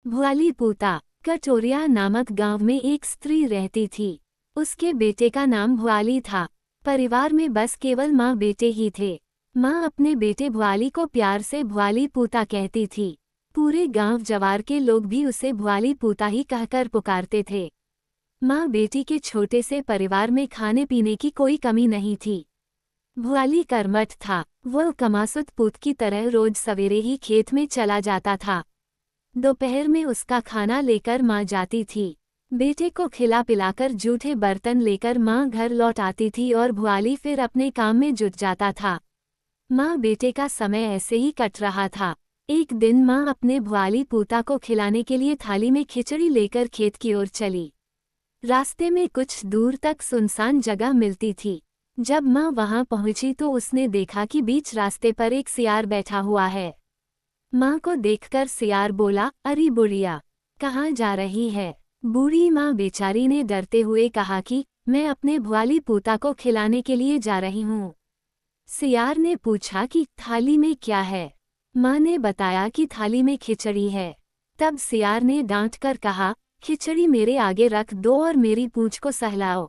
भुआली पूता। कटोरिया नामक गांव में एक स्त्री रहती थी। उसके बेटे का नाम भुआली था। परिवार में बस केवल माँ बेटे ही थे। माँ अपने बेटे भुआली को प्यार से भुआली पूता कहती थी। पूरे गांव जवार के लोग भी उसे भुआली पूता ही कहकर पुकारते थे। माँ बेटी के छोटे से परिवार में खाने पीने की कोई कमी नहीं थी। भुआली कर्मठ था। वह कमासुत पूत की तरह रोज सवेरे ही खेत में चला जाता था। दोपहर में उसका खाना लेकर माँ जाती थी। बेटे को खिला पिलाकर जूठे बर्तन लेकर माँ घर लौट आती थी और भुआली फिर अपने काम में जुट जाता था। माँ बेटे का समय ऐसे ही कट रहा था। एक दिन माँ अपने भुआली पूता को खिलाने के लिए थाली में खिचड़ी लेकर खेत की ओर चली। रास्ते में कुछ दूर तक सुनसान जगह मिलती थी। जब माँ वहां पहुंची तो उसने देखा कि बीच रास्ते पर एक सियार बैठा हुआ है। माँ को देखकर सियार बोला, अरे बुढ़िया, कहाँ जा रही है? बूढ़ी माँ बेचारी ने डरते हुए कहा कि मैं अपने भुआली पूता को खिलाने के लिए जा रही हूँ। सियार ने पूछा कि थाली में क्या है? माँ ने बताया कि थाली में खिचड़ी है। तब सियार ने डांट कर कहा, खिचड़ी मेरे आगे रख दो और मेरी पूंछ को सहलाओ।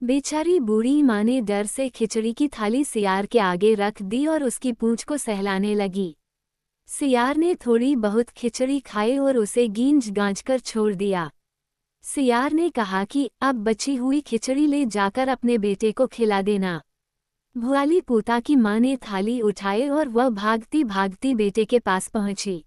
बेचारी बूढ़ी माँ ने डर से खिचड़ी की थाली सियार के आगे रख दी और उसकी पूंछ को सहलाने लगी। सियार ने थोड़ी बहुत खिचड़ी खाई और उसे गींज गांज कर छोड़ दिया। सियार ने कहा कि अब बची हुई खिचड़ी ले जाकर अपने बेटे को खिला देना। भुआली पूता की माँ ने थाली उठाई और वह भागती भागती बेटे के पास पहुंची।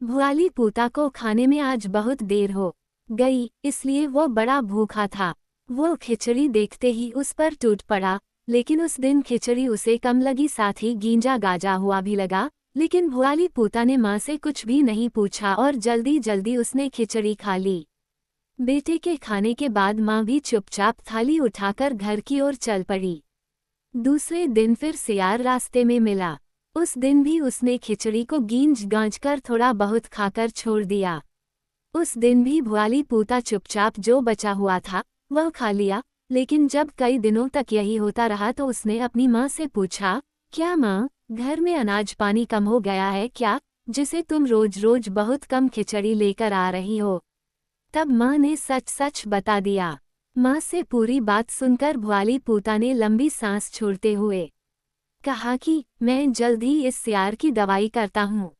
भुआली पूता को खाने में आज बहुत देर हो गई, इसलिए वो बड़ा भूखा था। वो खिचड़ी देखते ही उस पर टूट पड़ा, लेकिन उस दिन खिचड़ी उसे कम लगी, साथ ही गींजा गाजा हुआ भी लगा। लेकिन भुआली पूता ने माँ से कुछ भी नहीं पूछा और जल्दी जल्दी उसने खिचड़ी खा ली। बेटे के खाने के बाद माँ भी चुपचाप थाली उठाकर घर की ओर चल पड़ी। दूसरे दिन फिर सियार रास्ते में मिला। उस दिन भी उसने खिचड़ी को गींज गांज कर थोड़ा बहुत खाकर छोड़ दिया। उस दिन भी भुआली पूता चुपचाप जो बचा हुआ था वह खा लिया। लेकिन जब कई दिनों तक यही होता रहा तो उसने अपनी माँ से पूछा, क्या माँ, घर में अनाज पानी कम हो गया है क्या, जिसे तुम रोज रोज बहुत कम खिचड़ी लेकर आ रही हो? तब माँ ने सच सच बता दिया। माँ से पूरी बात सुनकर भुआली पूता ने लंबी सांस छोड़ते हुए कहा कि मैं जल्द ही इस सियार की दवाई करता हूँ।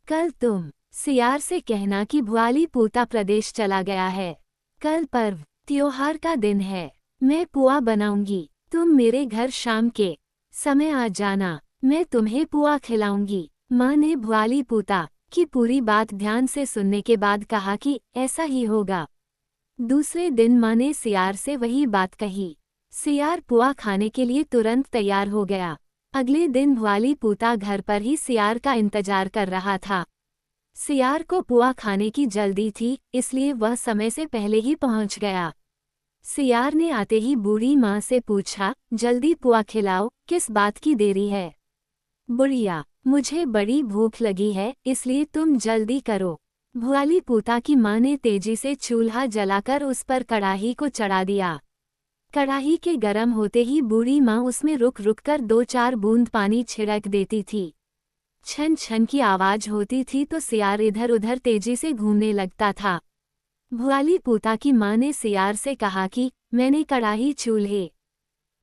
कल तुम सियार से कहना कि भुआली पूता प्रदेश चला गया है। कल पर्व त्योहार का दिन है। मैं पुआ बनाऊंगी, तुम मेरे घर शाम के समय आ जाना, मैं तुम्हें पुआ खिलाऊंगी। माँ ने भुआली पूता की पूरी बात ध्यान से सुनने के बाद कहा कि ऐसा ही होगा। दूसरे दिन माँ ने सियार से वही बात कही। सियार पुआ खाने के लिए तुरंत तैयार हो गया। अगले दिन भुआली पूता घर पर ही सियार का इंतजार कर रहा था। सियार को पुआ खाने की जल्दी थी, इसलिए वह समय से पहले ही पहुंच गया। सियार ने आते ही बूढ़ी माँ से पूछा, जल्दी पुआ खिलाओ, किस बात की देरी है? बुढ़िया, मुझे बड़ी भूख लगी है, इसलिए तुम जल्दी करो। भुआली पूता की माँ ने तेजी से चूल्हा जलाकर उस पर कड़ाही को चढ़ा दिया। कड़ाही के गर्म होते ही बूढ़ी माँ उसमें रुक रुक कर 2-4 बूंद पानी छिड़क देती थी। छन छन की आवाज होती थी तो सियार इधर उधर तेजी से घूमने लगता था। भुआली पूता की माँ ने सियार से कहा कि मैंने कड़ाही चूल्हे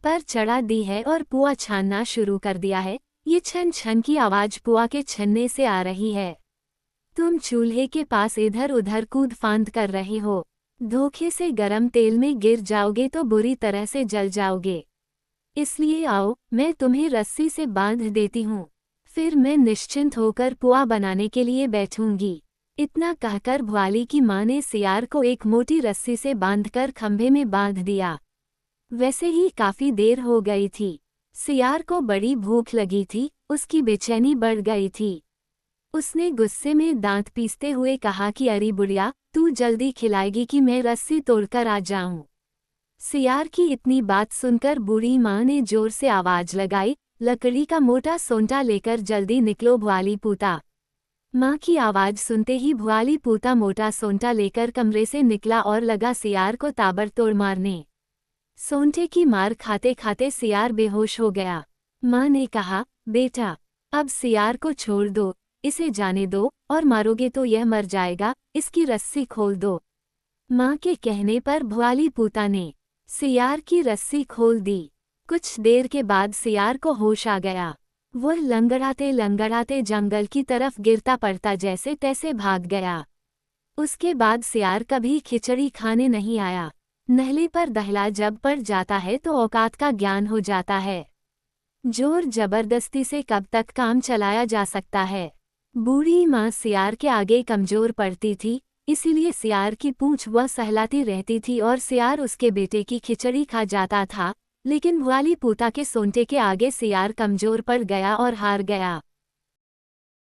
पर चढ़ा दी है और पुआ छानना शुरू कर दिया है। ये छन छन की आवाज पुआ के छनने से आ रही है। तुम चूल्हे के पास इधर उधर कूद फांद कर रहे हो। धोखे से गरम तेल में गिर जाओगे तो बुरी तरह से जल जाओगे। इसलिए आओ, मैं तुम्हें रस्सी से बांध देती हूँ, फिर मैं निश्चिंत होकर पुआ बनाने के लिए बैठूंगी। इतना कहकर भुआली की माँ ने सियार को एक मोटी रस्सी से बांधकर खंभे में बांध दिया। वैसे ही काफी देर हो गई थी। सियार को बड़ी भूख लगी थी, उसकी बेचैनी बढ़ गई थी। उसने गुस्से में दांत पीसते हुए कहा कि अरे बुढ़िया, तू जल्दी खिलाएगी कि मैं रस्सी तोड़कर आ जाऊं? सियार की इतनी बात सुनकर बूढ़ी माँ ने जोर से आवाज लगाई, लकड़ी का मोटा सोंटा लेकर जल्दी निकलो भुआली पूता। माँ की आवाज सुनते ही भुआली पूता मोटा सोंटा लेकर कमरे से निकला और लगा सियार को ताबड़तोड़ मारने। सोंटे की मार खाते खाते सियार बेहोश हो गया। माँ ने कहा, बेटा, अब सियार को छोड़ दो, इसे जाने दो और मारोगे तो यह मर जाएगा, इसकी रस्सी खोल दो। माँ के कहने पर भुआली पूता ने सियार की रस्सी खोल दी। कुछ देर के बाद सियार को होश आ गया। वह लंगड़ाते लंगड़ाते जंगल की तरफ गिरता पड़ता जैसे तैसे भाग गया। उसके बाद सियार कभी खिचड़ी खाने नहीं आया। नहले पर दहला जब पड़ जाता है तो औकात का ज्ञान हो जाता है। जोर जबरदस्ती से कब तक काम चलाया जा सकता है। बूढ़ी माँ सियार के आगे कमजोर पड़ती थी, इसीलिए सियार की पूंछ वह सहलाती रहती थी और सियार उसके बेटे की खिचड़ी खा जाता था। लेकिन भुआली पूता के सोंटे के आगे सियार कमजोर पड़ गया और हार गया।